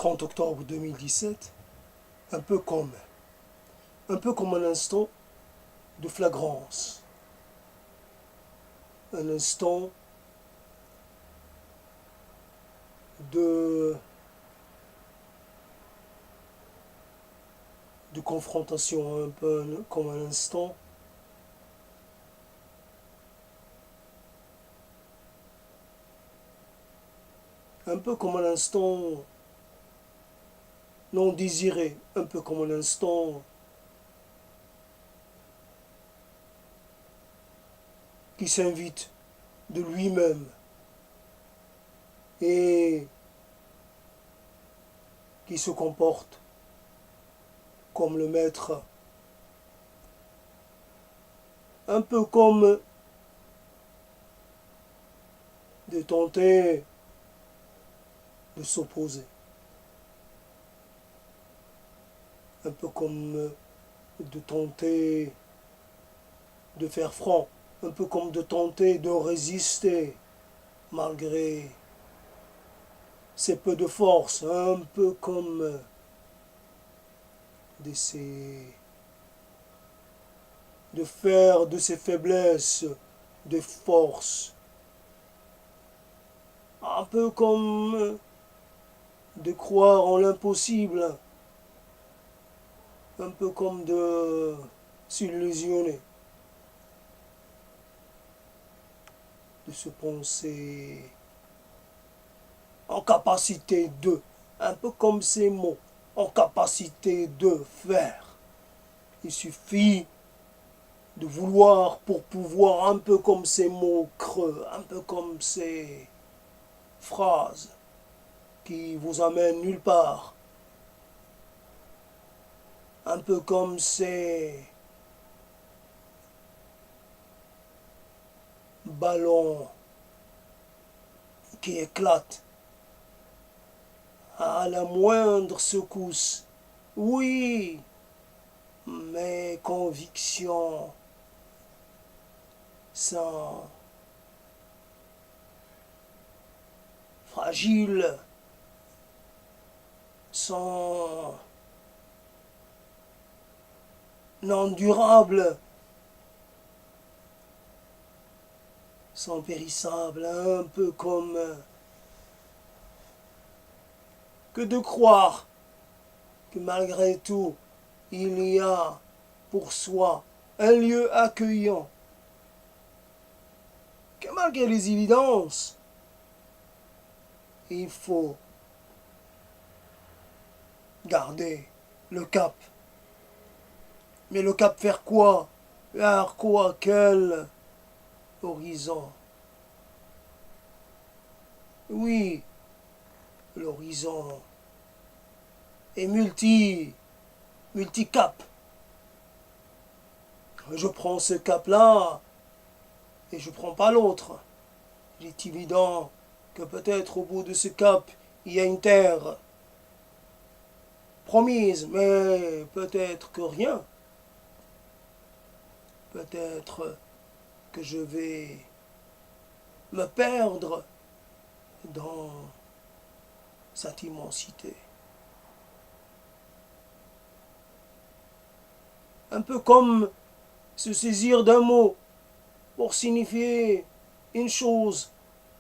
30 octobre 2017, un peu comme un instant de flagrance, un instant de, de confrontation, un peu comme un instant comme un instant non désiré, un peu comme un instant qui s'invite de lui-même et qui se comporte comme le maître, un peu comme de tenter de s'opposer, un peu comme de tenter de faire front, un peu comme de tenter de résister malgré ses peu de force, un peu comme d'essayer de faire de ses faiblesses des forces, un peu comme de croire en l'impossible, un peu comme de s'illusionner, de se penser en capacité de, un peu comme ces mots, en capacité de faire. Il suffit de vouloir pour pouvoir, un peu comme ces mots creux, un peu comme ces phrases qui vous amènent nulle part, un peu comme ces ballons qui éclatent à la moindre secousse. Oui, mes convictions sont fragiles, sont non durables, sont périssables, un peu comme que de croire que malgré tout, il y a pour soi un lieu accueillant, que malgré les évidences, il faut garder le cap. Mais le cap vers quoi? Vers quoi? Quel horizon? Oui, l'horizon est multicap. Je prends ce cap-là et je prends pas l'autre. Il est évident que peut-être au bout de ce cap, il y a une terre promise, mais peut-être que rien. Peut-être que je vais me perdre dans cette immensité. Un peu comme se saisir d'un mot pour signifier une chose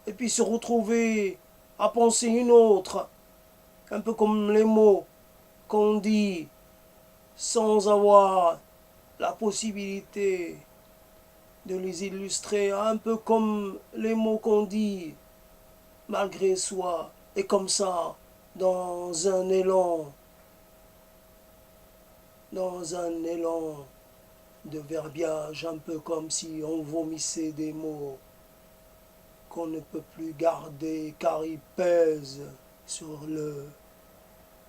et puis se retrouver à penser une autre. Un peu comme les mots qu'on dit sans avoir la possibilité de les illustrer, un peu comme les mots qu'on dit malgré soi, et comme ça, dans un élan, dans un élan de verbiage, un peu comme si on vomissait des mots qu'on ne peut plus garder car ils pèsent sur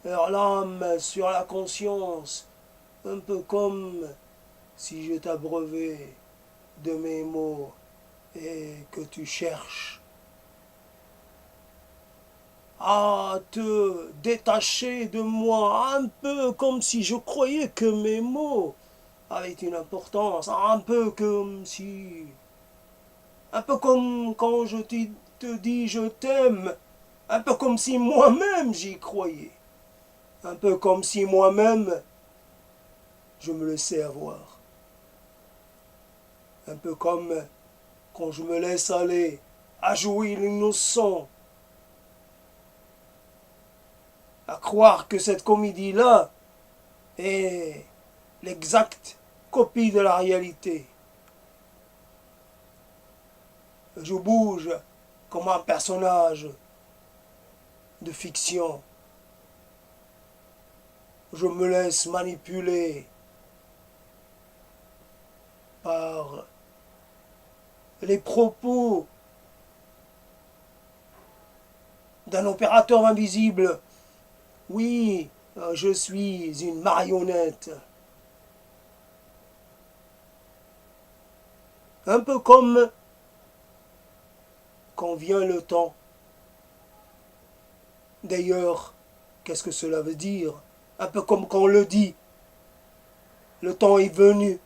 l'âme, sur la conscience, un peu comme si je t'abreuvais de mes mots et que tu cherches à te détacher de moi, un peu comme si je croyais que mes mots avaient une importance, un peu comme si... Un peu comme quand je te dis je t'aime, un peu comme si moi-même j'y croyais. Un peu comme si moi-même, je me laissais avoir. Un peu comme quand je me laisse aller à jouer l'innocent, à croire que cette comédie-là est l'exacte copie de la réalité. Je bouge comme un personnage de fiction. Je me laisse manipuler par les propos d'un opérateur invisible. Oui, je suis une marionnette. Un peu comme quand vient le temps. D'ailleurs, qu'est-ce que cela veut dire? Un peu comme quand on le dit. Le temps est venu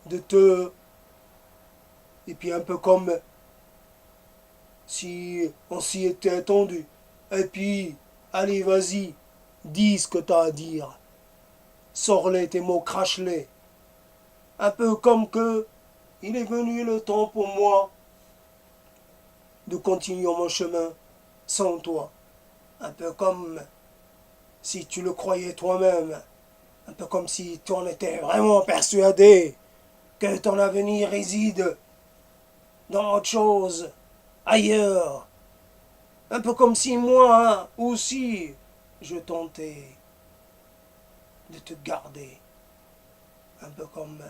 de te... Et puis un peu comme si on s'y était attendu. Et puis, allez, vas-y, dis ce que t'as à dire. Sors-les tes mots, crache-les. Un peu comme que il est venu le temps pour moi de continuer mon chemin sans toi. Un peu comme si tu le croyais toi-même. Un peu comme si tu en étais vraiment persuadé que ton avenir réside dans autre chose, ailleurs. Un peu comme si moi aussi, je tentais de te garder. Un peu comme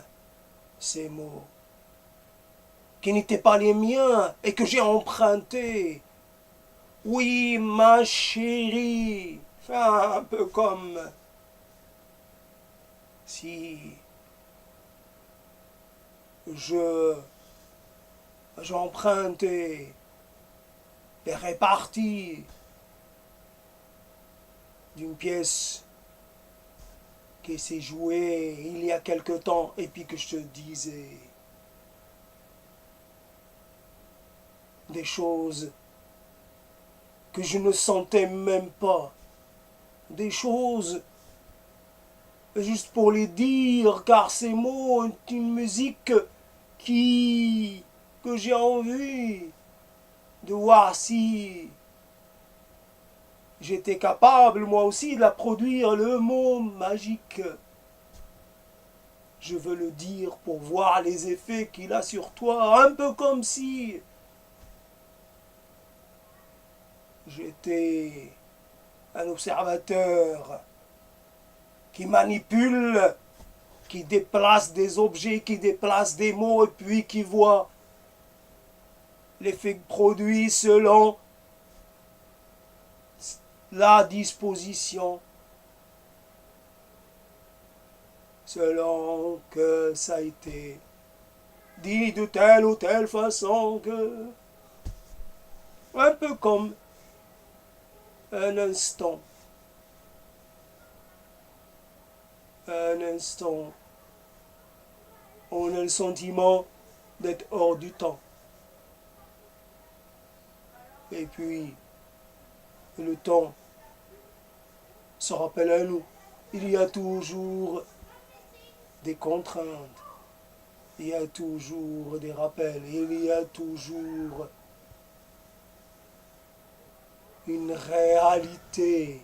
ces mots qui n'étaient pas les miens et que j'ai empruntés. Oui, ma chérie. Enfin, un peu comme si je j'empruntais les réparties d'une pièce qui s'est jouée il y a quelque temps et puis que je te disais des choses que je ne sentais même pas, des choses juste pour les dire, car ces mots ont une musique qui que j'ai envie de voir si j'étais capable moi aussi de la produire, le mot magique. Je veux le dire pour voir les effets qu'il a sur toi, un peu comme si j'étais un observateur qui manipule, qui déplace des objets, qui déplace des mots et puis qui voit l'effet produit selon la disposition, selon que ça a été dit de telle ou telle façon que... Un peu comme un instant. Un instant. On a le sentiment d'être hors du temps. Et puis, le temps se rappelle à nous. Il y a toujours des contraintes. Il y a toujours des rappels. Il y a toujours une réalité.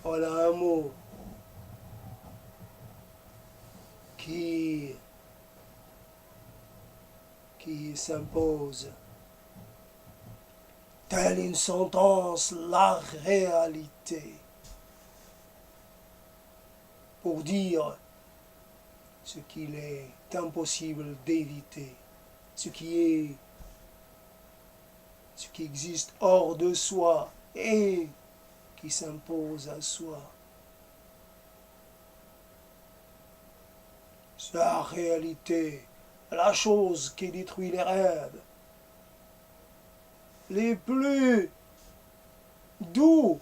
Voilà un mot qui s'impose. Telle une sentence, la réalité. Pour dire ce qu'il est impossible d'éviter, ce qui existe hors de soi et qui s'impose à soi. C'est la réalité, la chose qui détruit les rêves. Les plus doux,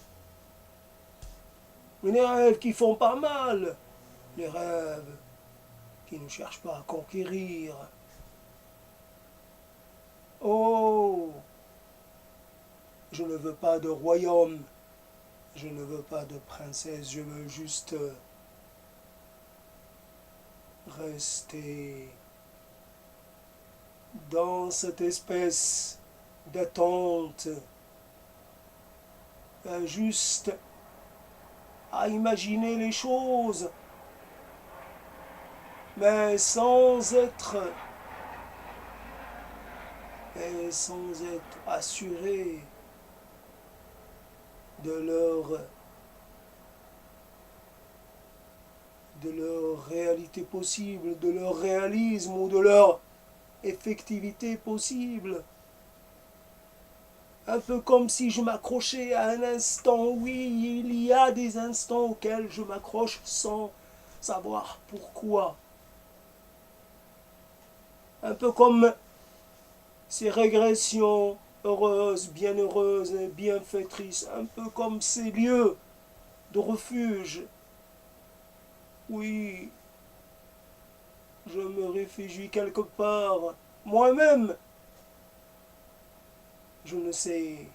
les rêves qui font pas mal, les rêves qui ne cherchent pas à conquérir. Oh, Je ne veux pas de royaume, je ne veux pas de princesse, je veux juste rester dans cette espèce d'attente, juste à imaginer les choses, mais sans être assuré de leur réalité possible, de leur réalisme ou de leur effectivité possible. Un peu comme si je m'accrochais à un instant. Oui, il y a des instants auxquels je m'accroche sans savoir pourquoi. Un peu comme ces régressions heureuses, bienheureuses et bienfaitrices. Un peu comme ces lieux de refuge. Oui, je me réfugie quelque part. Moi-même, je ne sais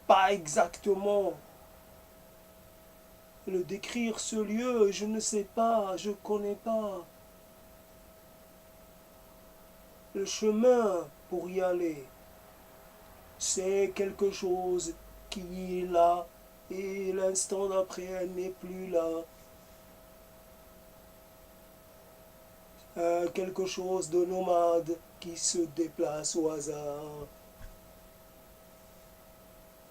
pas exactement le décrire ce lieu, je ne sais pas, je ne connais pas le chemin pour y aller. C'est quelque chose qui est là et l'instant d'après elle n'est plus là. Quelque chose de nomade qui se déplace au hasard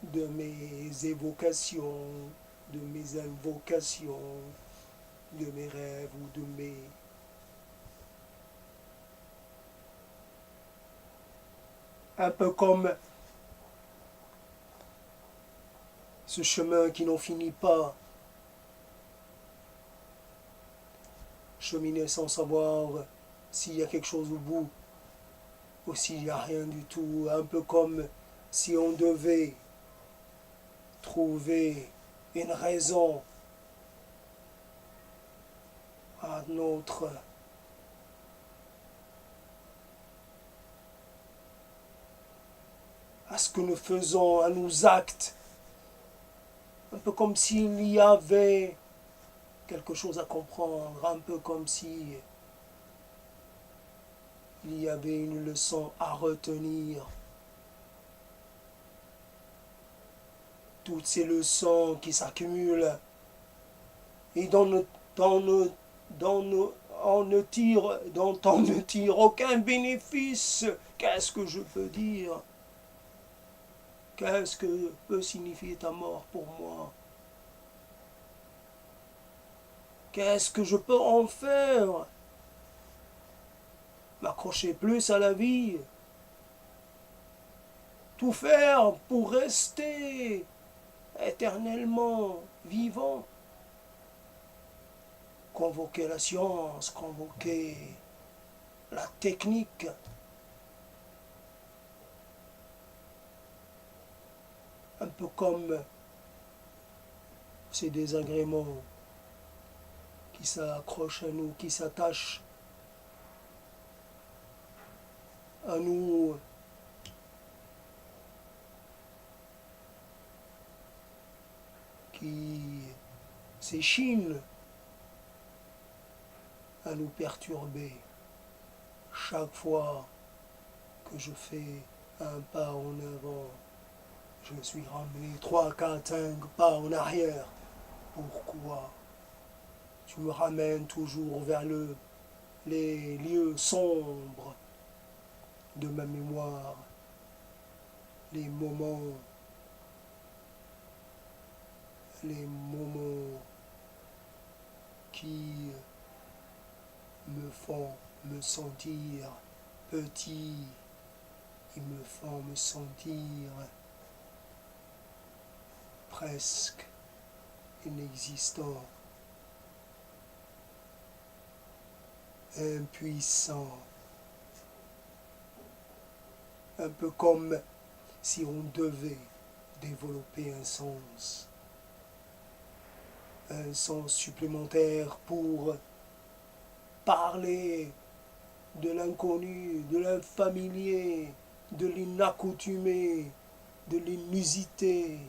de mes évocations, de mes invocations, de mes rêves ou de mes... Un peu comme ce chemin qui n'en finit pas, cheminer sans savoir s'il y a quelque chose au bout ou s'il n'y a rien du tout, un peu comme si on devait trouver une raison à à ce que nous faisons, à nos actes, un peu comme s'il y avait quelque chose à comprendre, un peu comme si il y avait une leçon à retenir. Toutes ces leçons qui s'accumulent et dont on ne tire aucun bénéfice. Qu'est-ce que je peux dire? Qu'est-ce que peut signifier ta mort pour moi? Qu'est-ce que je peux en faire? M'accrocher plus à la vie? Tout faire pour rester éternellement vivant? Convoquer la science, convoquer la technique, un peu comme ces désagréments qui s'accrochent à nous, qui s'attachent à nous, qui s'échinent à nous perturber. Chaque fois que je fais un pas en avant, je me suis ramené 3, 4, 5 pas en arrière. Pourquoi? Tu me ramènes toujours vers les lieux sombres de ma mémoire, les moments qui me font me sentir petit, ils me font me sentir presque inexistant, impuissant, un peu comme si on devait développer un sens supplémentaire pour parler de l'inconnu, de l'infamilier, de l'inaccoutumé, de l'inusité,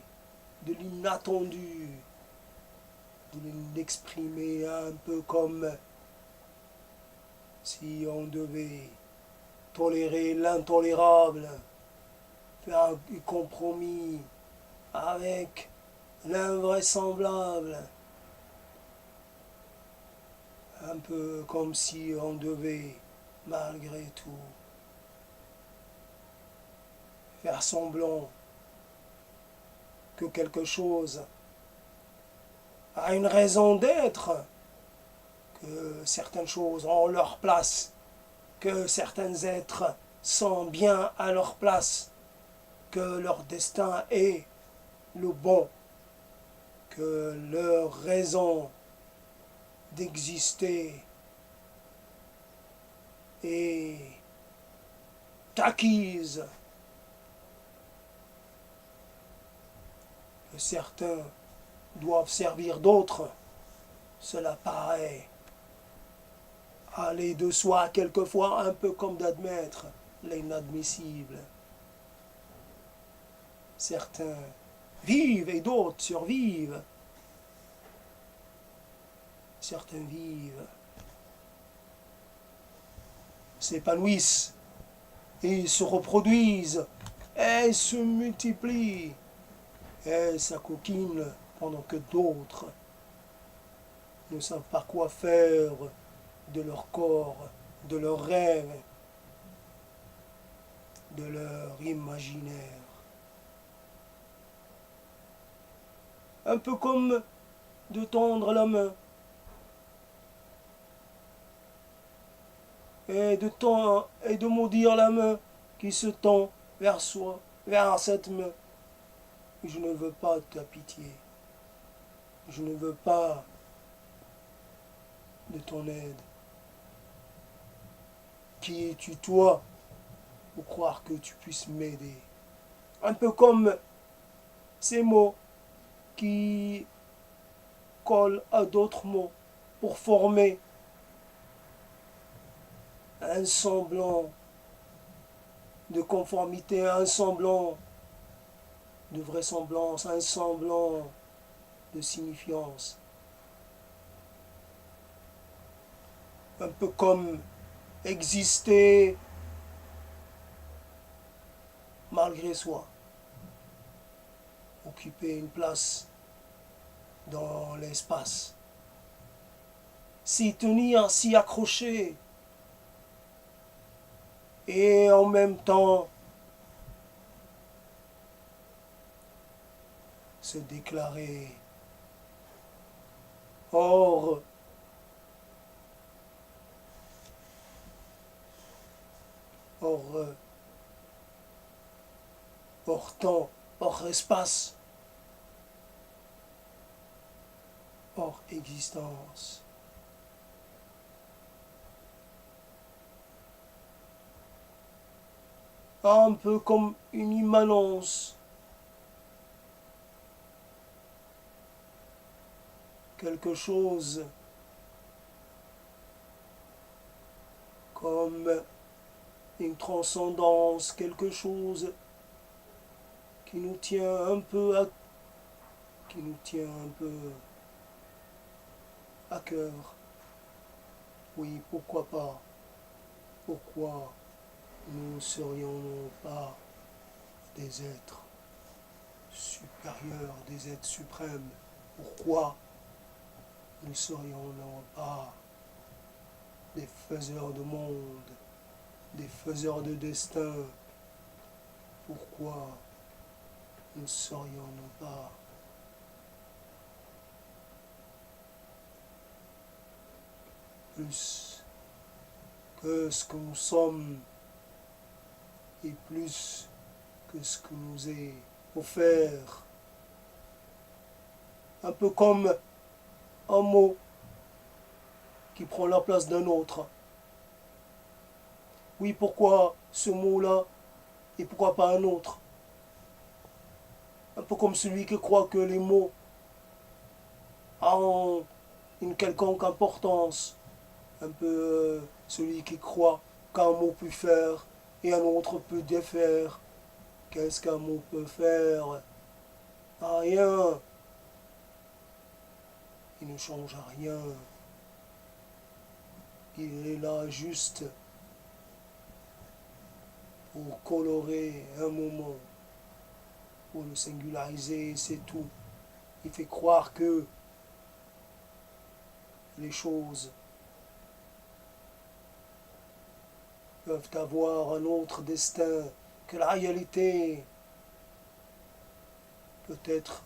de l'inattendu, de l'exprimer un peu comme si on devait tolérer l'intolérable, faire un compromis avec l'invraisemblable, un peu comme si on devait, malgré tout, faire semblant que quelque chose a une raison d'être, que certaines choses ont leur place, que certains êtres sont bien à leur place, que leur destin est le bon, que leur raison d'exister est acquise, que certains doivent servir d'autres, cela paraît aller de soi quelquefois un peu comme d'admettre l'inadmissible. Certains vivent et d'autres survivent. Certains vivent, s'épanouissent et se reproduisent et se multiplient et s'acoquinent pendant que d'autres ne savent pas quoi faire de leur corps, de leurs rêves, de leur imaginaire. Un peu comme de tendre la main et de maudire la main qui se tend vers soi, vers cette main. Je ne veux pas ta pitié. Je ne veux pas de ton aide. Qui es-tu toi pour croire que tu puisses m'aider? Un peu comme ces mots qui collent à d'autres mots pour former un semblant de conformité, un semblant de vraisemblance, un semblant de signifiance. Un peu comme exister malgré soi, occuper une place dans l'espace, s'y tenir, s'y accrocher, et en même temps se déclarer hors hors temps, hors espace, hors existence. Un peu comme une immanence, quelque chose comme une transcendance, quelque chose qui nous tient un peu à cœur. Oui, pourquoi pas? Pourquoi nous ne serions pas des êtres supérieurs, des êtres suprêmes? Pourquoi ne serions-nous pas des faiseurs de monde, des faiseurs de destin? Pourquoi ne serions-nous pas plus que ce que nous sommes et plus que ce que nous est offert? Un peu comme un mot qui prend la place d'un autre. Oui, pourquoi ce mot-là et pourquoi pas un autre? Un peu comme celui qui croit que les mots ont une quelconque importance. Un peu celui qui croit qu'un mot peut faire et un autre peut défaire. Qu'est-ce qu'un mot peut faire? Rien. Il ne change rien. Il est là juste pour colorer un moment, pour le singulariser, c'est tout. Il fait croire que les choses peuvent avoir un autre destin, que la réalité peut être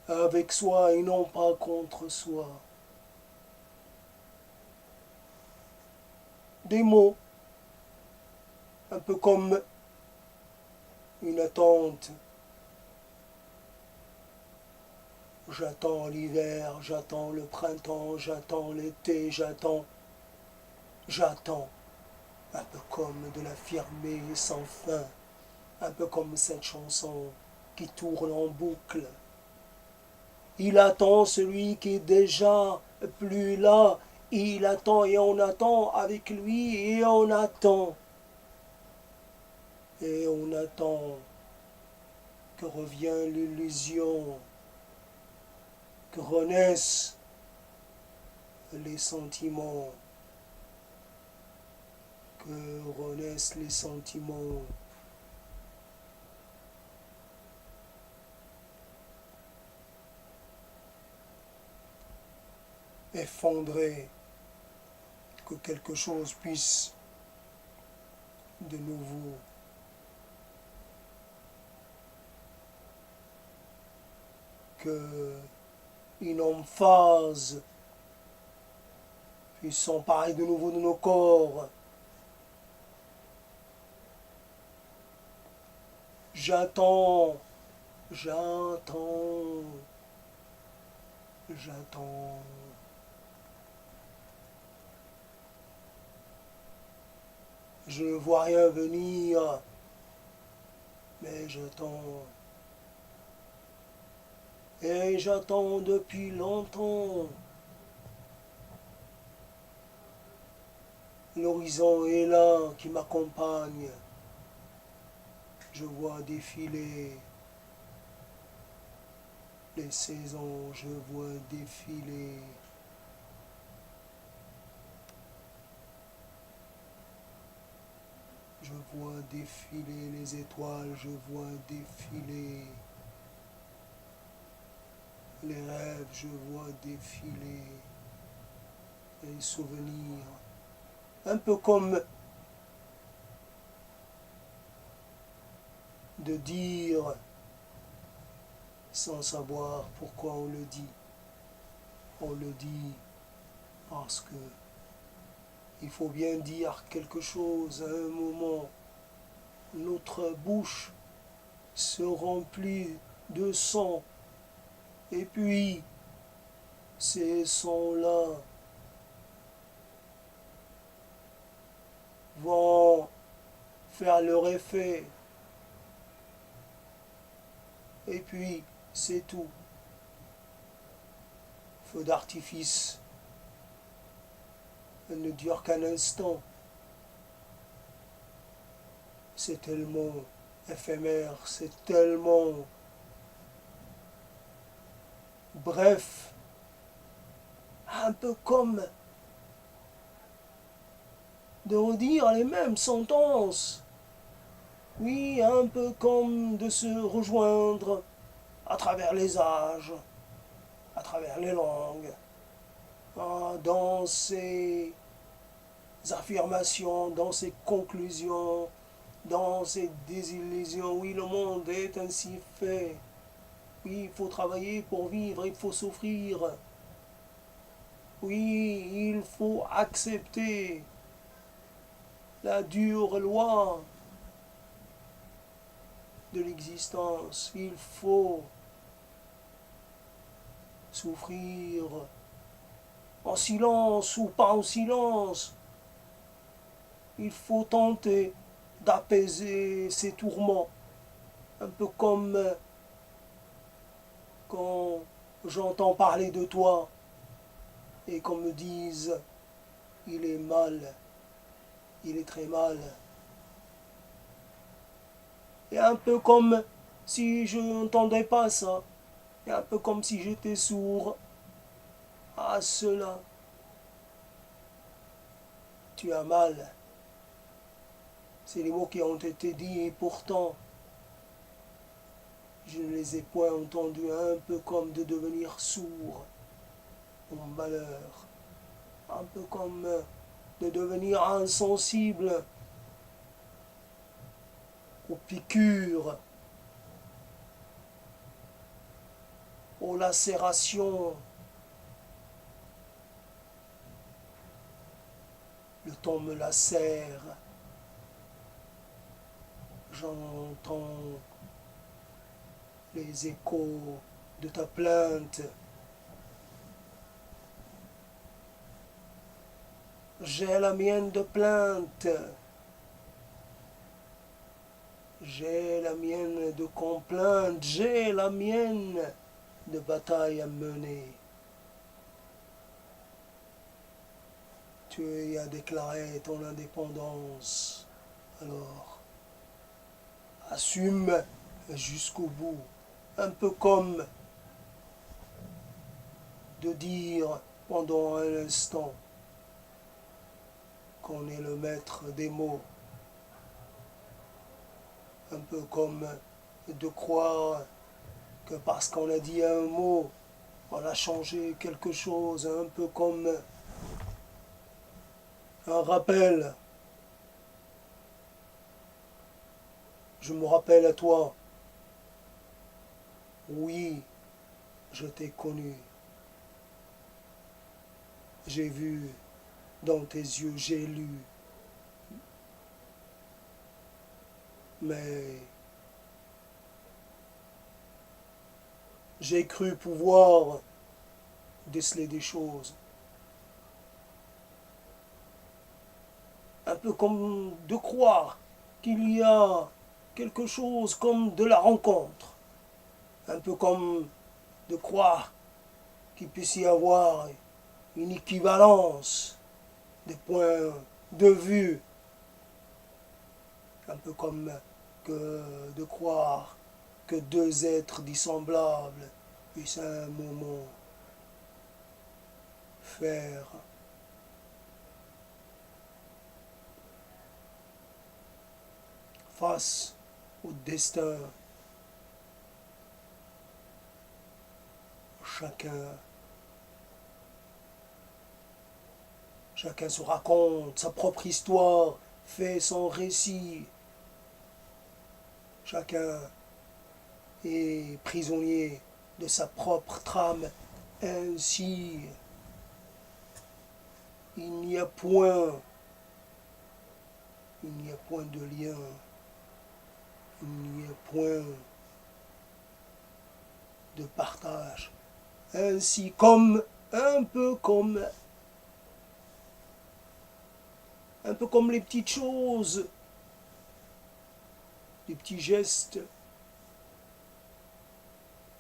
avec soi et non pas contre soi. Des mots, un peu comme une attente. J'attends l'hiver, j'attends le printemps, j'attends l'été, j'attends, un peu comme de la firmée sans fin, un peu comme cette chanson qui tourne en boucle. Il attend celui qui est déjà plus là, il attend et on attend avec lui et on attend. Et on attend que revienne l'illusion, que renaissent les sentiments, que renaissent les sentiments. Effondrés, que quelque chose puisse de nouveau que une emphase puisse s'emparer de nouveau de nos corps. J'attends, j'attends, j'attends. Je ne vois rien venir, mais j'attends. Et j'attends depuis longtemps. L'horizon est là qui m'accompagne. Je vois défiler les saisons, je vois défiler je vois défiler les étoiles, je vois défiler les rêves, je vois défiler les souvenirs. Un peu comme de dire sans savoir pourquoi on le dit. On le dit parce que il faut bien dire quelque chose à un moment. Notre bouche se remplit de sang. Et puis, ces sons-là vont faire leur effet. Et puis, c'est tout. Feu d'artifice ne dure qu'un instant. C'est tellement éphémère, c'est tellement bref, un peu comme de redire les mêmes sentences. Oui, un peu comme de se rejoindre à travers les âges, à travers les langues, dans ces affirmations, dans ces conclusions, dans ces désillusions. Oui, le monde est ainsi fait. Oui, il faut travailler pour vivre, il faut souffrir. Oui, il faut accepter la dure loi de l'existence. Il faut souffrir en silence ou pas en silence. Il faut tenter d'apaiser ces tourments. Un peu comme quand j'entends parler de toi et qu'on me dise il est mal, il est très mal. Et un peu comme si je n'entendais pas ça, et un peu comme si j'étais sourd à cela. Tu as mal. C'est les mots qui ont été dits et pourtant je ne les ai point entendus, un peu comme de devenir sourd au malheur, un peu comme de devenir insensible aux piqûres, aux lacérations. Le temps me lacère, j'entends les échos de ta plainte. J'ai la mienne de plainte, j'ai la mienne de complainte, j'ai la mienne de bataille à mener. Tu as déclaré ton indépendance, alors assume jusqu'au bout, un peu comme de dire pendant un instant qu'on est le maître des mots, un peu comme de croire que parce qu'on a dit un mot, on a changé quelque chose, un peu comme un rappel. Je me rappelle à toi, oui, je t'ai connu, j'ai vu dans tes yeux, j'ai lu, mais j'ai cru pouvoir déceler des choses. Un peu comme de croire qu'il y a quelque chose comme de la rencontre. Un peu comme de croire qu'il puisse y avoir une équivalence des points de vue. Un peu comme que de croire que deux êtres dissemblables puissent à un moment faire face au destin. Chacun, chacun se raconte sa propre histoire, fait son récit. Chacun est prisonnier de sa propre trame. Ainsi, il n'y a point de lien, il n'y a point de partage. Ainsi un peu comme, un peu comme les petites choses, les petits gestes,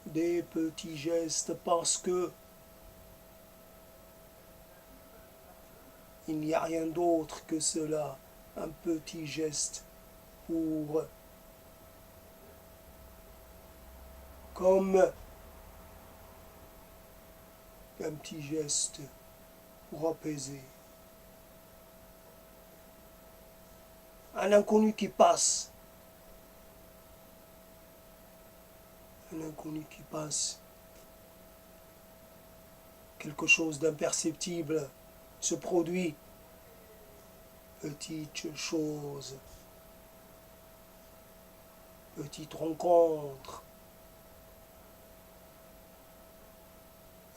des petits gestes, parce que il n'y a rien d'autre que cela, un petit geste pour, comme un petit geste pour apaiser. Un inconnu qui passe, un inconnu qui passe, quelque chose d'imperceptible se produit, petite chose, petite rencontre,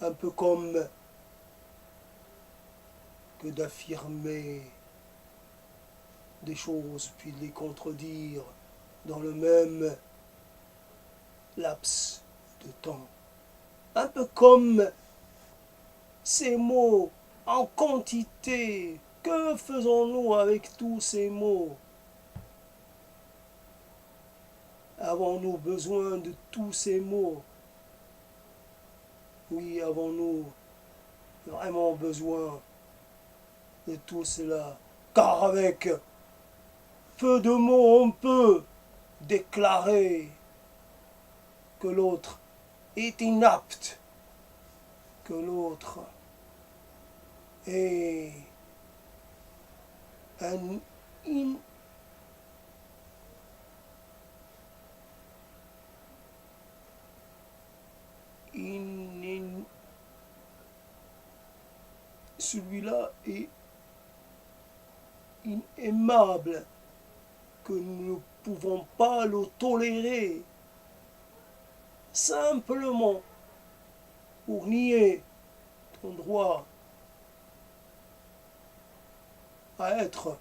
un peu comme que d'affirmer des choses puis de les contredire dans le même laps de temps. Un peu comme ces mots en quantité. Que faisons-nous avec tous ces mots? Avons-nous besoin de tous ces mots? Oui, avons-nous vraiment besoin de tout cela? Car avec peu de mots, on peut déclarer que l'autre est inapte, que l'autre est un in- in- celui-là est inaimable, que nous ne pouvons pas le tolérer simplement pour nier ton droit à être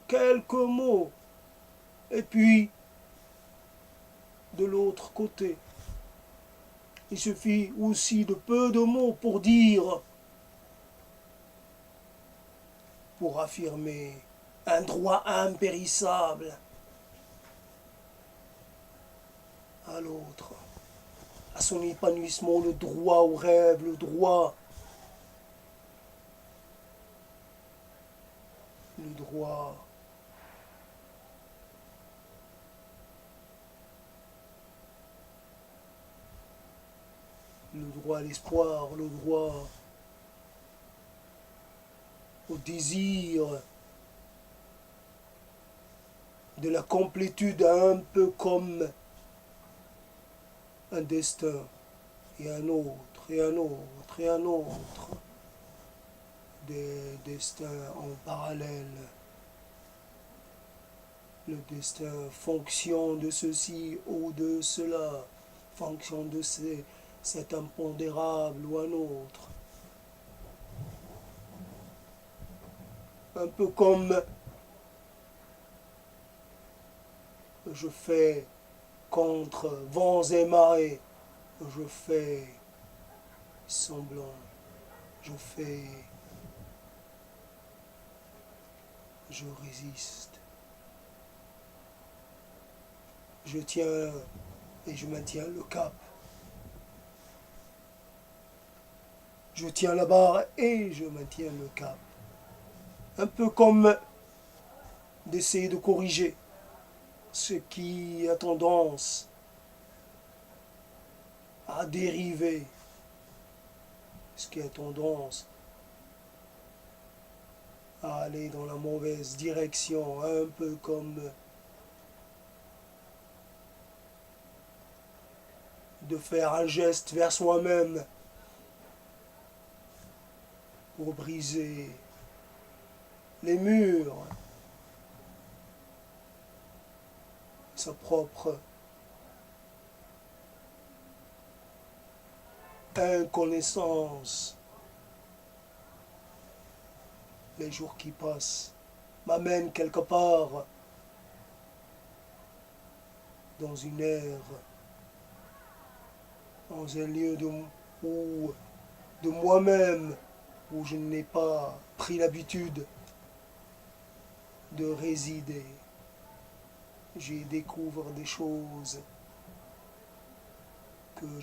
quelques mots. Et puis, de l'autre côté, il suffit aussi de peu de mots pour dire, pour affirmer un droit impérissable à l'autre, à son épanouissement, le droit au rêve, le droit à l'espoir, le droit au désir de la complétude, un peu comme un destin, et un autre, et un autre, et un autre, des destins en parallèle. Le destin fonction de ceci ou de cela, fonction de cet impondérable ou un autre. Un peu comme je fais contre vents et marées, je fais semblant, je je résiste. Je tiens et je maintiens le cap. Je tiens la barre et je maintiens le cap. Un peu comme d'essayer de corriger ce qui a tendance à dériver, ce qui a tendance à aller dans la mauvaise direction, un peu comme de faire un geste vers soi-même pour briser les murs, sa propre inconnaissance. Les jours qui passent m'amènent quelque part dans une ère, dans un lieu de moi-même où je n'ai pas pris l'habitude de résider. J'y découvre des choses que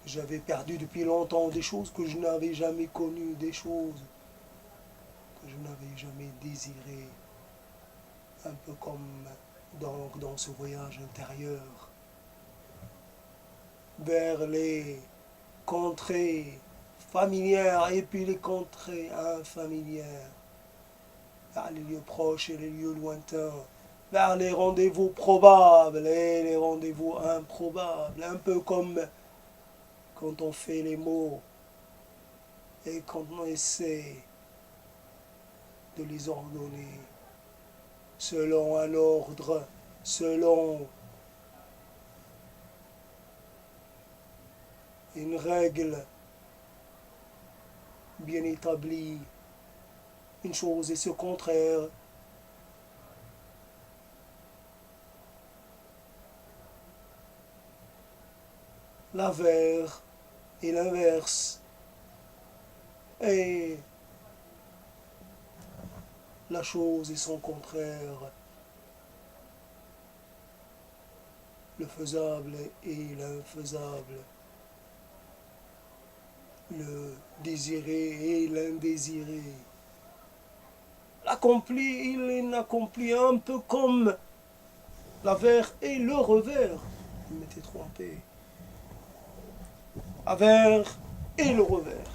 j'avais perdu depuis longtemps, des choses que je n'avais jamais connues, des choses que je n'avais jamais désirées, un peu comme dans ce voyage intérieur vers les contrées familières et puis les contrées infamilières, vers les lieux proches et les lieux lointains, vers les rendez-vous probables et les rendez-vous improbables, un peu comme quand on fait les mots et quand on essaie de les ordonner selon un ordre, selon une règle bien établie. Une chose et ce contraire. L'avers et l'inverse. Et la chose et son contraire. le faisable et l'infaisable, le désiré et l'indésiré, l'accompli et l'inaccompli, un peu comme l'avers et le revers. Je m'étais trompé. Avers et le revers,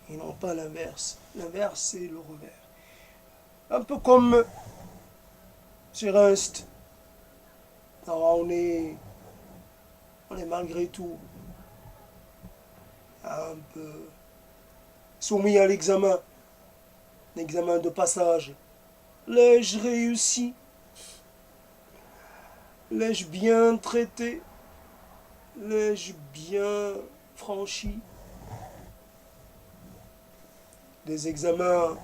et non pas l'inverse. L'inverse, c'est le revers. Un peu comme sur Ernst. On est malgré tout un peu soumis à l'examen de passage. L'ai-je réussi? L'ai-je bien traité? L'ai-je bien franchi? Des examens.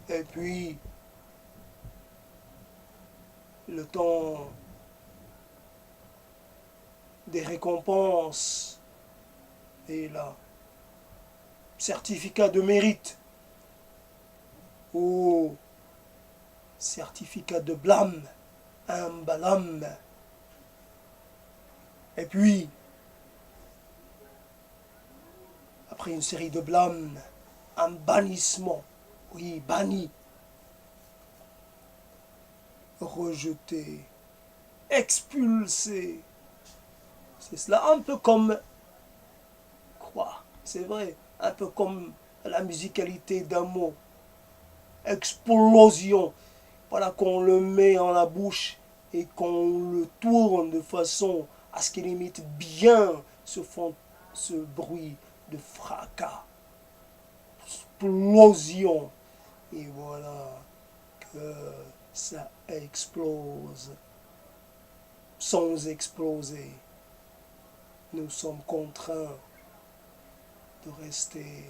Et puis, le temps des récompenses et là. Certificat de mérite ou certificat de blâme, un blâme. Et puis, après une série de blâmes, un bannissement, oui, banni, rejeté, expulsé. C'est cela, un peu comme, quoi, c'est vrai, un peu comme la musicalité d'un mot. Explosion. Voilà qu'on le met en la bouche et qu'on le tourne de façon à ce qu'il imite bien ce bruit de fracas. Explosion. Et voilà que ça explose. Sans exploser, nous sommes contraints de rester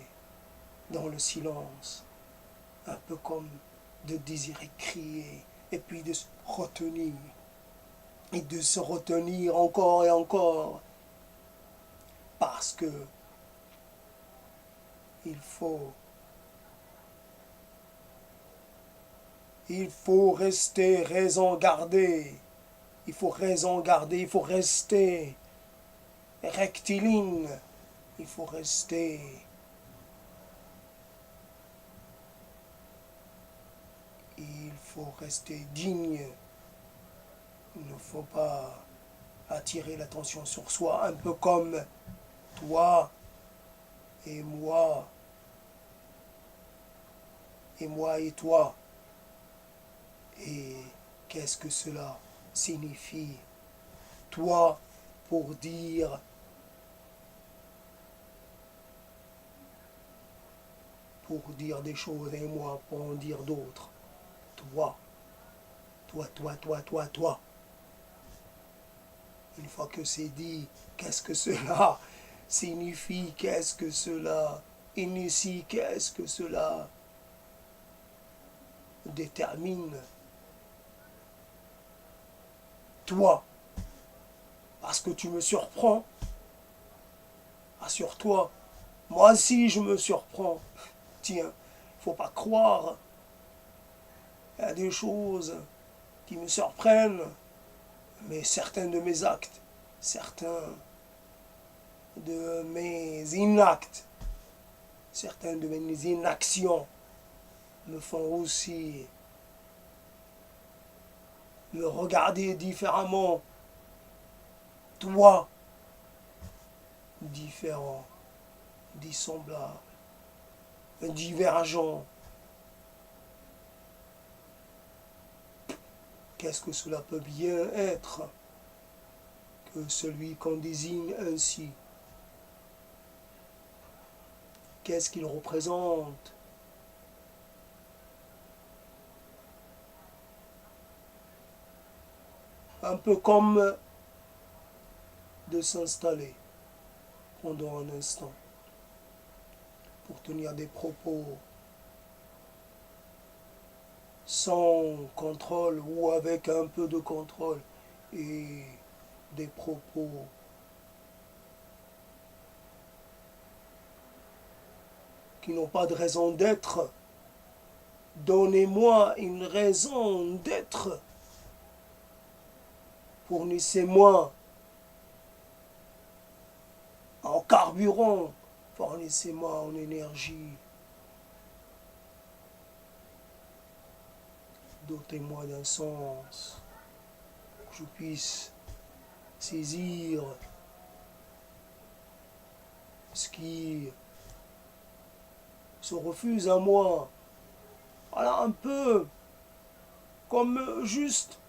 dans le silence, un peu comme de désirer crier, et puis de se retenir, et de se retenir encore et encore, parce que il faut rester raison gardée, il faut raison garder, il faut rester rectiligne, il faut rester digne. Il ne faut pas attirer l'attention sur soi, un peu comme toi et moi et toi. Et qu'est-ce que cela signifie? Toi pour dire des choses et moi pour en dire d'autres. Toi. Une fois que c'est dit, qu'est-ce que cela signifie? Qu'est-ce que cela initie? Qu'est-ce que cela détermine? Toi, parce que tu me surprends, assure-toi, moi aussi je me surprends. Tiens, faut pas croire à des choses qui me surprennent, mais certains de mes actes, certains de mes inactes, certains de mes inactions me font aussi me regarder différemment. Toi, différent, dissemblable, divergent. Qu'est-ce que cela peut bien être que celui qu'on désigne ainsi? Qu'est-ce qu'il représente? Un peu comme de s'installer pendant un instant pour tenir des propos sans contrôle ou avec un peu de contrôle et des propos qui n'ont pas de raison d'être. Donnez-moi une raison d'être. fournissez-moi en carburant, fournissez-moi en énergie, dotez-moi d'un sens, que je puisse saisir ce qui se refuse à moi. Voilà un peu comme juste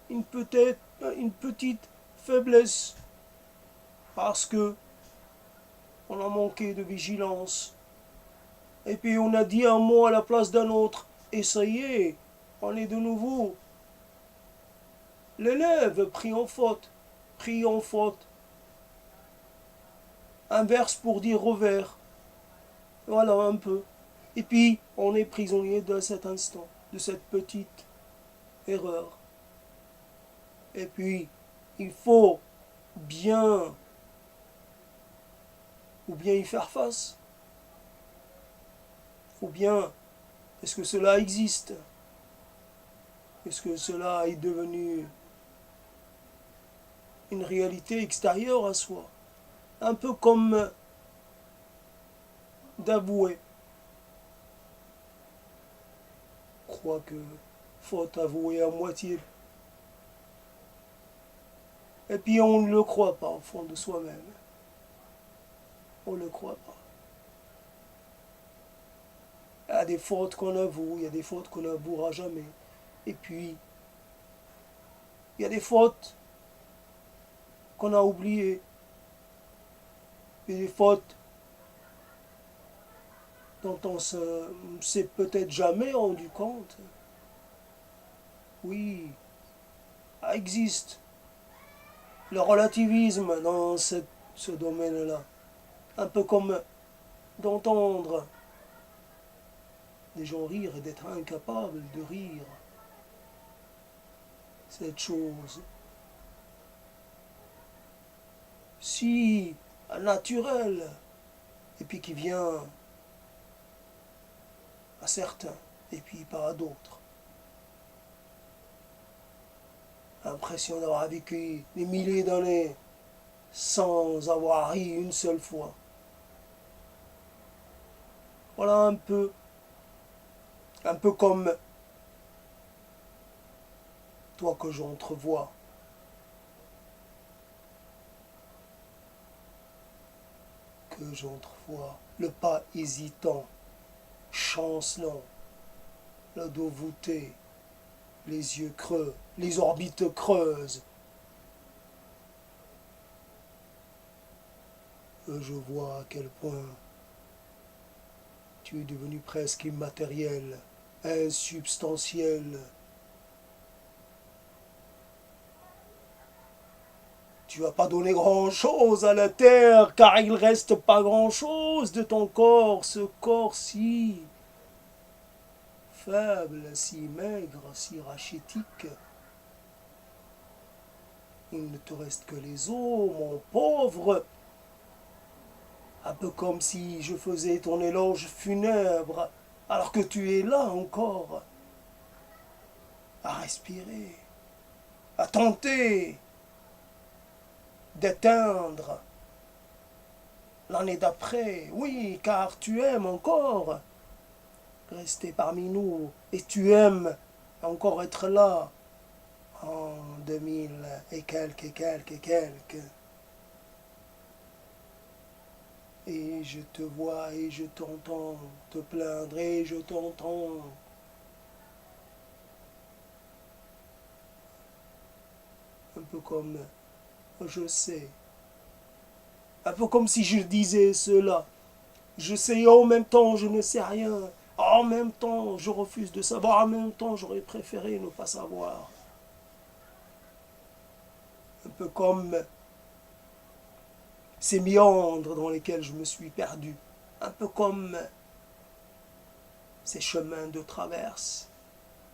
une petite faiblesse parce que on a manqué de vigilance. Et puis on a dit un mot à la place d'un autre. Et ça y est, on est de nouveau l'élève pris en faute. Pris en faute. Inverse pour dire revers. Voilà un peu. Et puis on est prisonnier de cet instant, de cette petite erreur. Et puis il faut bien ou bien y faire face. Ou bien, est-ce que cela existe? Est-ce que cela est devenu une réalité extérieure à soi? Un peu comme d'avouer. Je crois que faut avouer à moitié. Et puis on ne le croit pas au fond de soi-même. On ne le croit pas. Il y a des fautes qu'on avoue, il y a des fautes qu'on n'avouera jamais. Et puis, il y a des fautes qu'on a oubliées. Et des fautes dont on s'est peut-être jamais rendu compte. Oui, ça existe. Le relativisme dans ce domaine-là. Un peu comme d'entendre des gens rire et d'être incapable de rire. Cette chose si naturelle et puis qui vient à certains et puis pas à d'autres. L'impression d'avoir vécu des milliers d'années sans avoir ri une seule fois. Voilà un peu comme toi que j'entrevois. Que j'entrevois, le pas hésitant, chancelant, le dos voûté, les yeux creux, les orbites creuses. Je vois à quel point tu es devenu presque immatériel, insubstantiel. Tu vas pas donner grand-chose à la terre, car il reste pas grand-chose de ton corps, ce corps si faible, si maigre, si rachitique. Il ne te reste que les os, mon pauvre. Un peu comme si je faisais ton éloge funèbre, alors que tu es là encore, à respirer, à tenter d'atteindre l'année d'après. Oui, car tu aimes encore rester parmi nous, et tu aimes encore être là en 2000 et quelques, Et je te vois et je t'entends te plaindre et je t'entends. Un peu comme je sais. Un peu comme si je disais cela. Je sais et en même temps je ne sais rien. En même temps je refuse de savoir. En même temps j'aurais préféré ne pas savoir. Un peu comme ces méandres dans lesquels je me suis perdu. Un peu comme ces chemins de traverse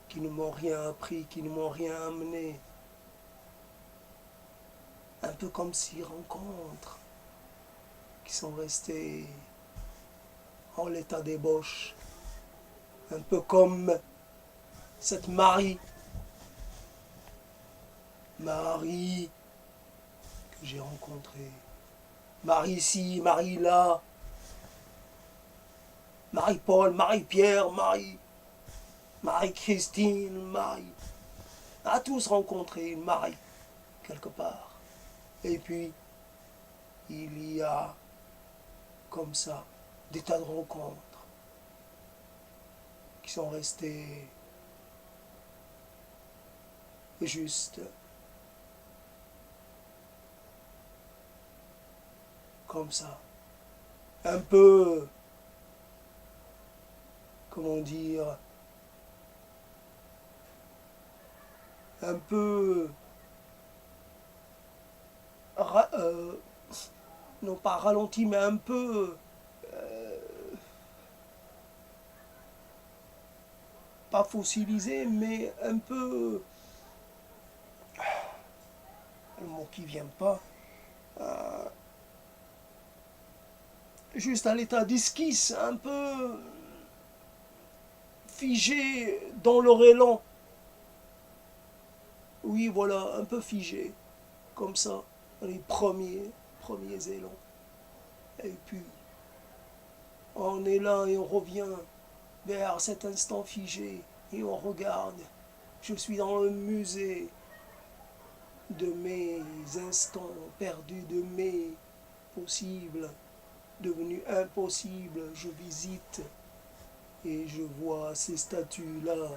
qui ne m'ont rien appris, qui ne m'ont rien amené. Un peu comme ces rencontres qui sont restées en l'état d'ébauche. Un peu comme cette Marie Marie que j'ai rencontrée, Marie ici, Marie là, Marie-Paul, Marie-Pierre, Marie-Christine, Marie. On a tous rencontré une Marie quelque part. Et puis, il y a comme ça des tas de rencontres qui sont restées juste comme ça. Un peu, comment dire, un peu, non pas ralenti, mais un peu, pas fossilisé, mais un peu, le mot qui vient pas, juste à l'état d'esquisse, un peu figé dans leur élan. Oui, voilà, un peu figé, comme ça, les premiers élans. Et puis, on est là et on revient vers cet instant figé et on regarde. Je suis dans le musée de mes instants perdus, de mes possibles, devenus impossibles. Je visite et je vois ces statues-là,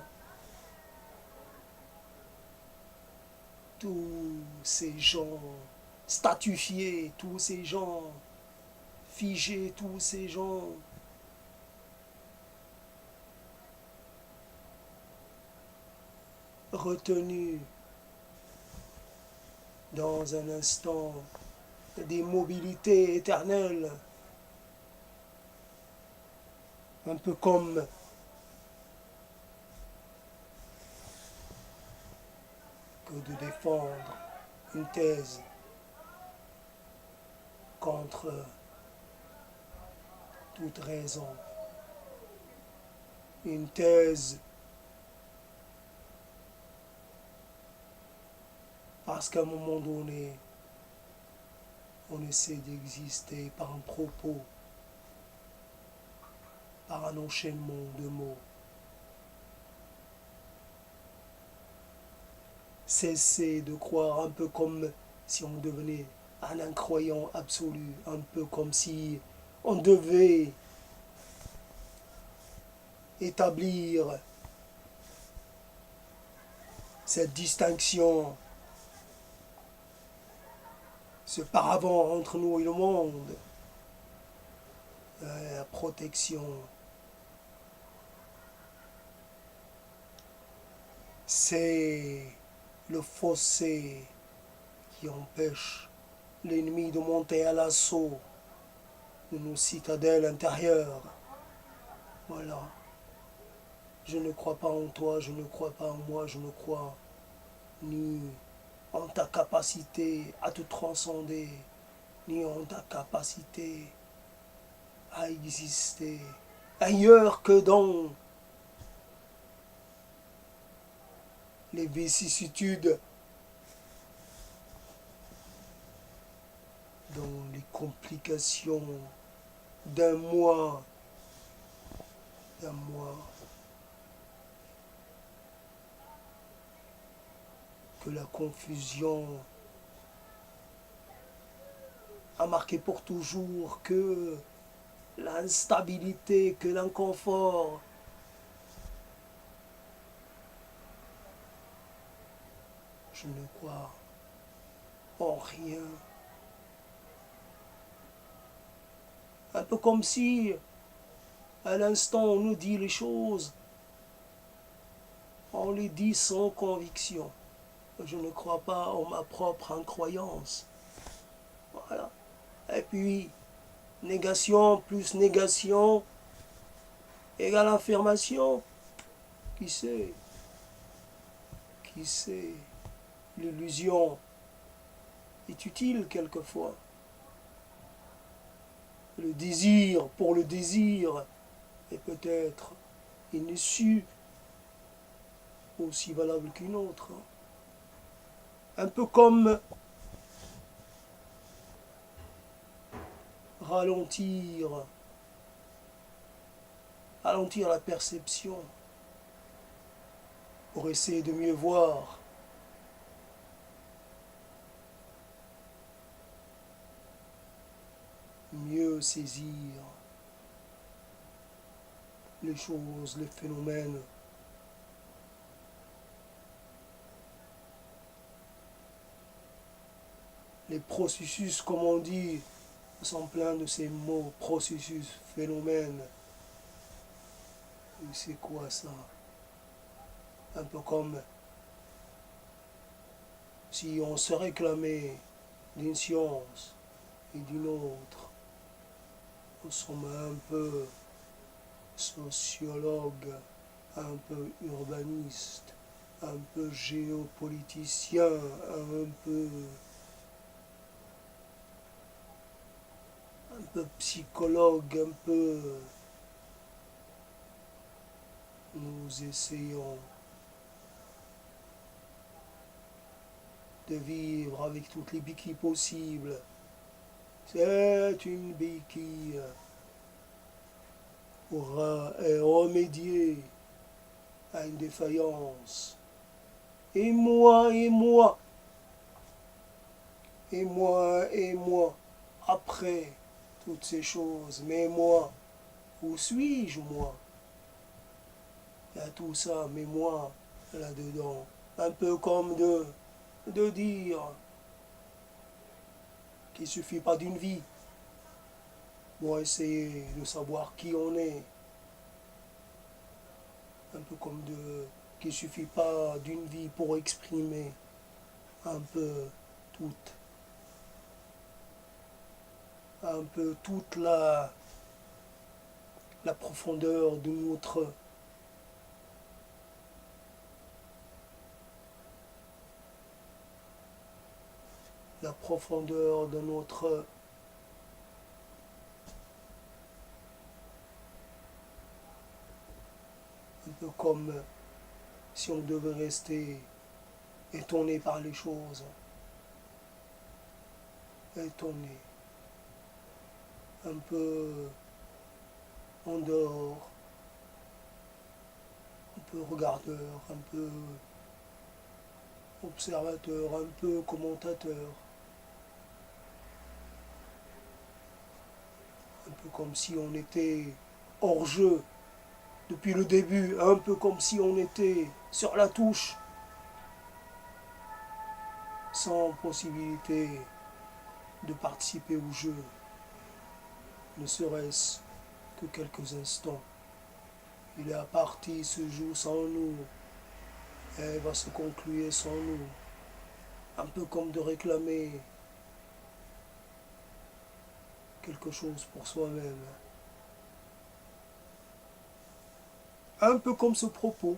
tous ces gens statufiés, tous ces gens figés, tous ces gens retenus dans un instant d'immobilité éternelle, un peu comme que de défendre une thèse contre toute raison, une thèse parce qu'à un moment donné, on essaie d'exister par un propos, par un enchaînement de mots. Cesser de croire, un peu comme si on devenait un incroyant absolu, un peu comme si on devait établir cette distinction, ce paravent entre nous et le monde, la protection. C'est le fossé qui empêche l'ennemi de monter à l'assaut de nos citadelles intérieures. Voilà. Je ne crois pas en toi, je ne crois pas en moi, je ne crois ni en ta capacité à te transcender, ni en ta capacité à exister ailleurs que dans les vicissitudes, dans les complications d'un mois, que la confusion a marqué pour toujours, que l'instabilité, que l'inconfort. Je ne crois en rien. Un peu comme si, à l'instant, on nous dit les choses, on les dit sans conviction. Je ne crois pas en ma propre incroyance. Voilà. Et puis, négation plus négation égale affirmation. Qui sait? Qui sait? L'illusion est utile quelquefois. Le désir pour le désir est peut-être une issue aussi valable qu'une autre. Un peu comme ralentir, ralentir la perception pour essayer de mieux voir, mieux saisir les choses, les phénomènes. Les processus, comme on dit, sont pleins de ces mots, processus, phénomène. Et c'est quoi ça? Un peu comme si on se réclamait d'une science et d'une autre. Nous sommes un peu sociologue, un peu urbaniste, un peu géopoliticien, un peu psychologue, un peu... Nous essayons de vivre avec toutes les béquilles possibles. C'est une béquille pour remédier à une défaillance. Et moi, et moi, et moi, et moi, après toutes ces choses, mais moi, où suis-je, moi? Il y a tout ça, mais moi, là-dedans. Un peu comme de dire qu'il ne suffit pas d'une vie pour essayer de savoir qui on est. Un peu comme qu'il ne suffit pas d'une vie pour exprimer un peu toute, un peu toute la profondeur de notre un peu comme si on devait rester étonné par les choses, étonné, un peu en dehors, un peu regardeur, un peu observateur, un peu commentateur, un peu comme si on était hors jeu depuis le début, un peu comme si on était sur la touche, sans possibilité de participer au jeu, ne serait-ce que quelques instants. Et la partie se joue sans nous, elle va se conclure sans nous, un peu comme de réclamer quelque chose pour soi-même. Un peu comme ce propos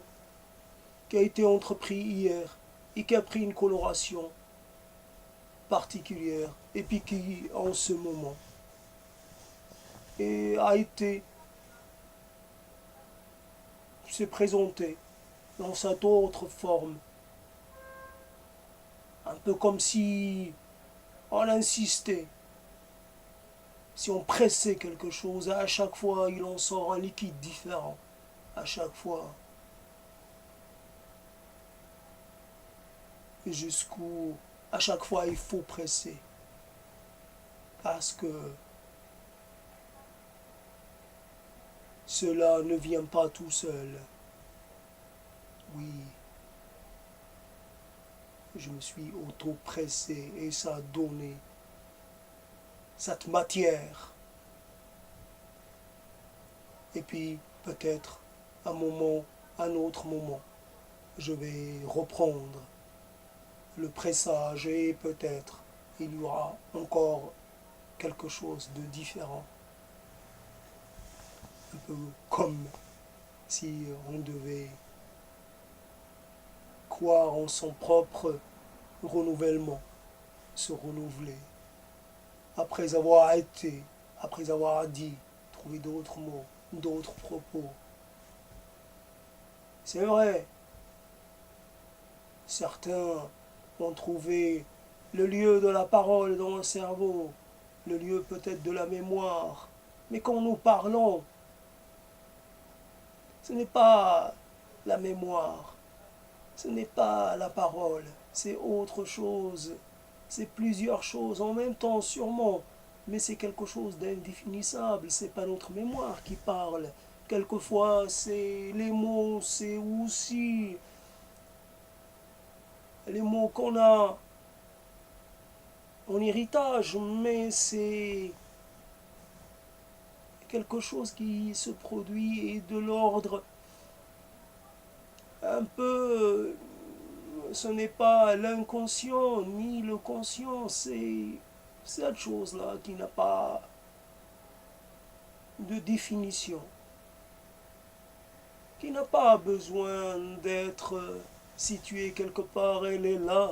qui a été entrepris hier et qui a pris une coloration particulière et puis qui, en ce moment, et a été, s'est présenté dans cette autre forme, un peu comme si on insistait, si on pressait quelque chose, à chaque fois il en sort un liquide différent, à chaque fois, et jusqu'où, à chaque fois il faut presser, parce que cela ne vient pas tout seul. Oui, je me suis auto-pressé et ça a donné cette matière. Et puis peut-être un autre moment, je vais reprendre le pressage et peut-être il y aura encore quelque chose de différent. Un peu comme si on devait croire en son propre renouvellement, se renouveler. Après avoir été, après avoir dit, trouver d'autres mots, d'autres propos. C'est vrai, certains ont trouvé le lieu de la parole dans le cerveau, le lieu peut-être de la mémoire. Mais quand nous parlons, ce n'est pas la mémoire, ce n'est pas la parole, c'est autre chose. C'est plusieurs choses en même temps, sûrement, mais c'est quelque chose d'indéfinissable. C'est pas notre mémoire qui parle. Quelquefois, c'est les mots, c'est aussi les mots qu'on a en héritage, mais c'est quelque chose qui se produit et de l'ordre un peu. Ce n'est pas l'inconscient ni le conscient, c'est cette chose-là qui n'a pas de définition, qui n'a pas besoin d'être située quelque part, elle est là.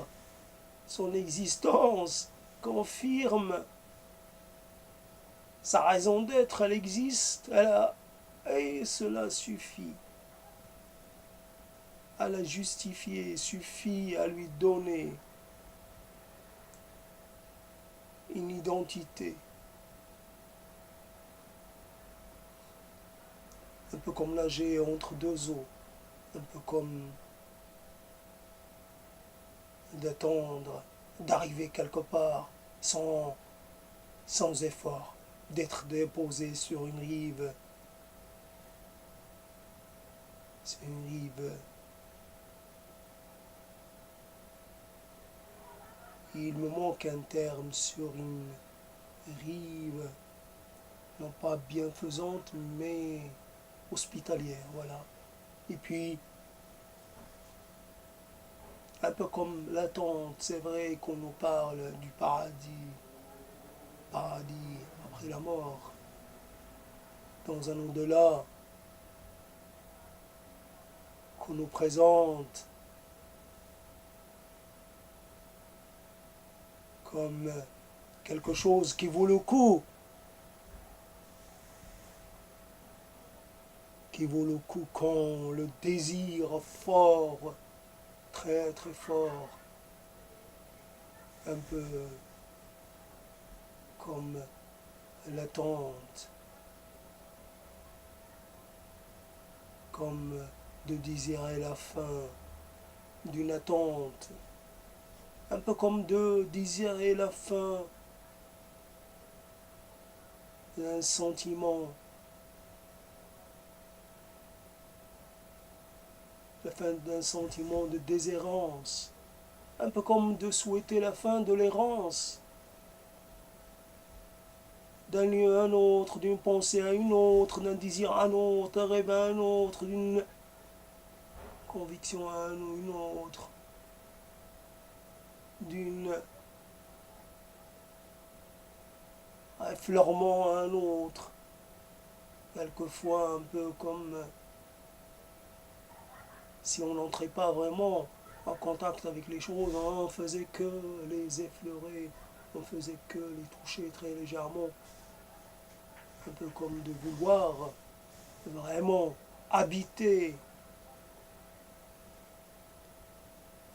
Son existence confirme sa raison d'être, elle existe, et cela suffit à la justifier, suffit à lui donner une identité. Un peu comme nager entre deux eaux, un peu comme d'attendre, d'arriver quelque part sans effort, d'être déposé sur une rive. C'est une rive. Il me manque un terme sur une rive, non pas bienfaisante, mais hospitalière, voilà. Et puis, un peu comme l'attente, c'est vrai qu'on nous parle du paradis après la mort, dans un au-delà qu'on nous présente comme quelque chose qui vaut le coup, qui vaut le coup quand le désir fort, très très fort, un peu comme l'attente, comme de désirer la fin d'une attente, un peu comme de désirer la fin d'un sentiment, la fin d'un sentiment de déshérence, un peu comme de souhaiter la fin de l'errance, d'un lieu à un autre, d'une pensée à une autre, d'un désir à un autre, d'un rêve à un autre, d'une conviction à une autre, d'un effleurement à un autre, quelquefois un peu comme si on n'entrait pas vraiment en contact avec les choses, on faisait que les effleurer, on faisait que les toucher très légèrement, un peu comme de vouloir vraiment habiter,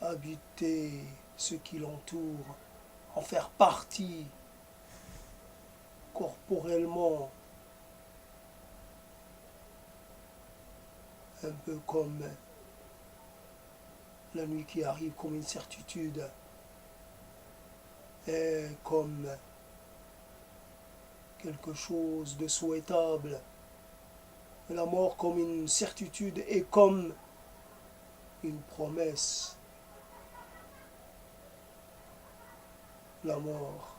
habiter ce qui l'entoure, en faire partie corporellement, un peu comme la nuit qui arrive comme une certitude, et comme quelque chose de souhaitable, la mort comme une certitude et comme une promesse, la mort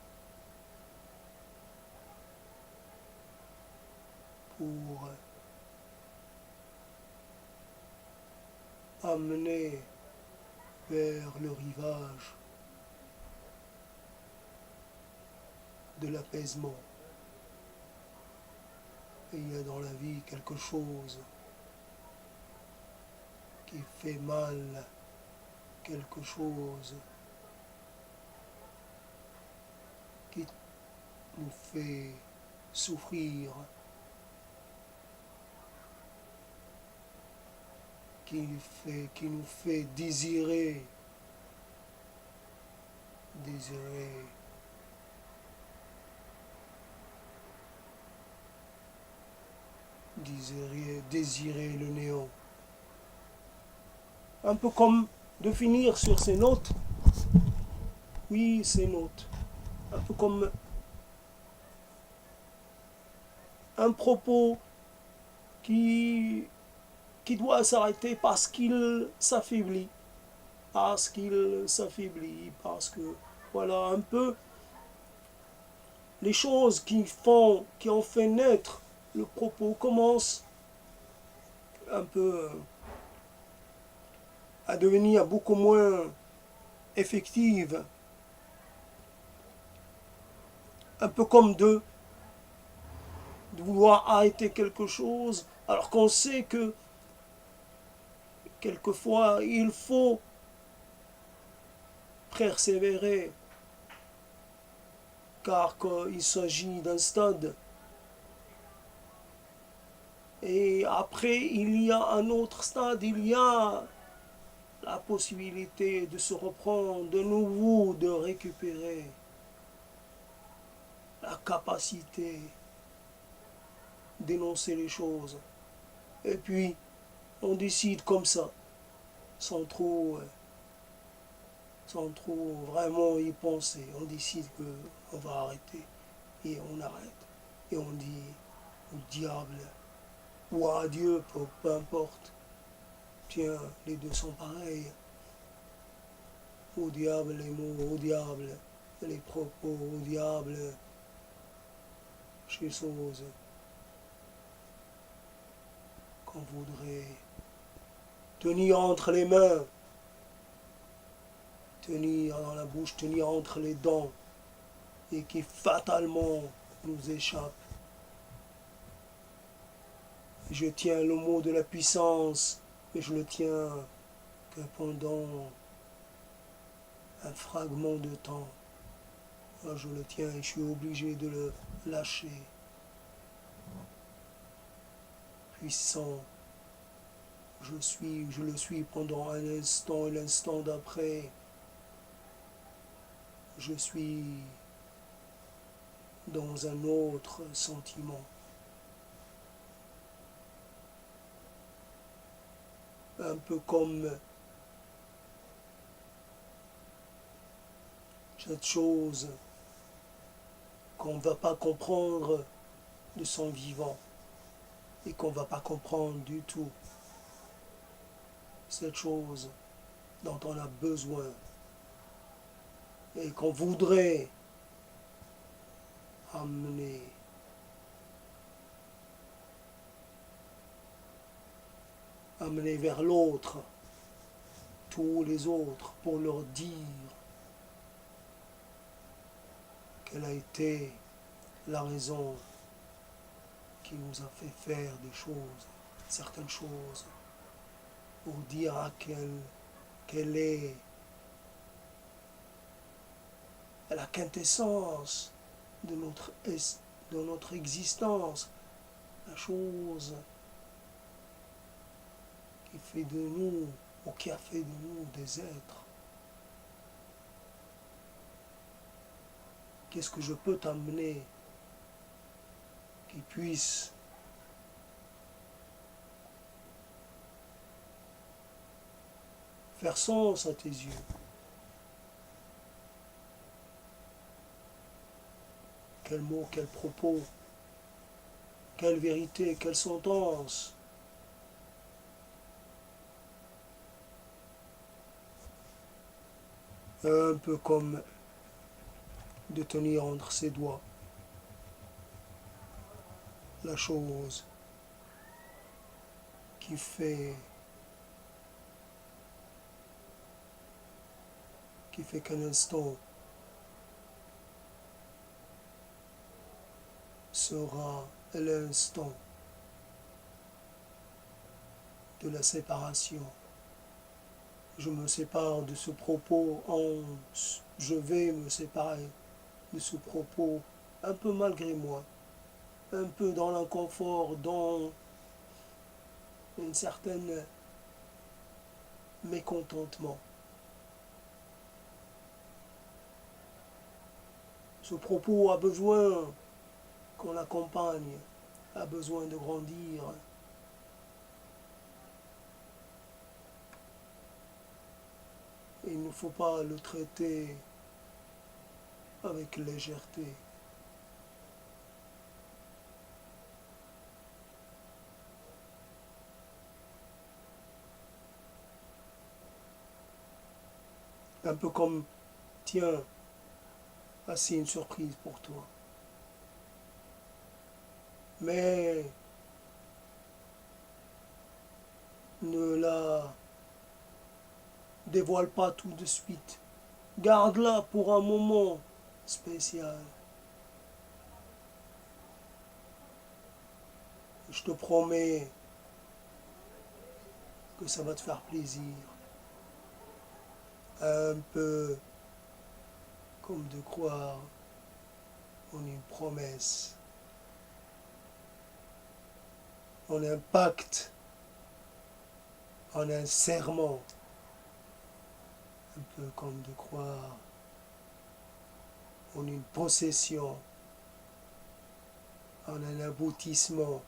pour amener vers le rivage de l'apaisement. Et il y a dans la vie quelque chose qui fait mal, quelque chose qui nous fait souffrir, qui nous fait désirer désirer le néant. Un peu comme de finir sur ces notes. Oui, ces notes. Un peu comme un propos qui, qui doit s'arrêter parce qu'il s'affaiblit. Parce qu'il s'affaiblit. Parce que, voilà, un peu les choses qui ont fait naître le propos commencent un peu à devenir beaucoup moins effectives. Un peu comme de vouloir arrêter quelque chose, alors qu'on sait que quelquefois il faut persévérer, car il s'agit d'un stade. Et après, il y a un autre stade, il y a la possibilité de se reprendre de nouveau, de récupérer la capacité d'énoncer les choses. Et puis, on décide comme ça, sans trop, sans trop vraiment y penser. On décide qu'on va arrêter et on arrête. Et on dit au diable ou à Dieu, peu importe. Tiens, les deux sont pareils. Au diable les mots, au diable les propos, au diable ces choses qu'on voudrait tenir entre les mains, tenir dans la bouche, tenir entre les dents, et qui fatalement nous échappent. Je tiens le mot de la puissance, mais je le tiens que pendant un fragment de temps. Alors je le tiens et je suis obligé de le lâcher. Puissant, je le suis pendant un instant et l'instant d'après, je suis dans un autre sentiment. Un peu comme cette chose qu'on ne va pas comprendre de son vivant et qu'on ne va pas comprendre du tout. Cette chose dont on a besoin et qu'on voudrait amener vers l'autre, tous les autres, pour leur dire quelle a été la raison qui nous a fait faire des choses, certaines choses, pour dire à quelle est la quintessence de notre existence, la chose qui fait de nous, ou qui a fait de nous des êtres. Qu'est-ce que je peux t'amener qui puisse faire sens à tes yeux? Quel mot, quel propos, quelle vérité, quelle sentence? Un peu comme de tenir entre ses doigts la chose qui fait qu'un instant sera l'instant de la séparation. Je me sépare de ce propos, je vais me séparer de ce propos un peu malgré moi, un peu dans l'inconfort, dans une certaine mécontentement. Ce propos a besoin qu'on l'accompagne, a besoin de grandir. Il ne faut pas le traiter avec légèreté. Un peu comme, tiens, voici une surprise pour toi. Mais ne la dévoile pas tout de suite. Garde-la pour un moment spécial. Je te promets que ça va te faire plaisir. Un peu comme de croire en une promesse, en un pacte, en un serment. Un peu comme de croire en une possession, en un aboutissement.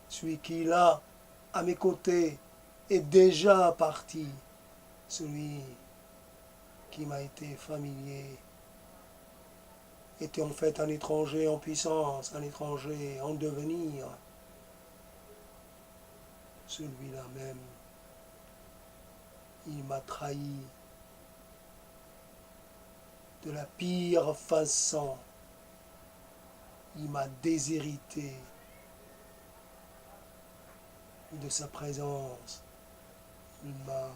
Celui qui est là, à mes côtés, est déjà parti. Celui qui m'a été familier était en fait un étranger en puissance, un étranger en devenir. Celui-là même, il m'a trahi de la pire façon. Il m'a déshérité de sa présence. Il m'a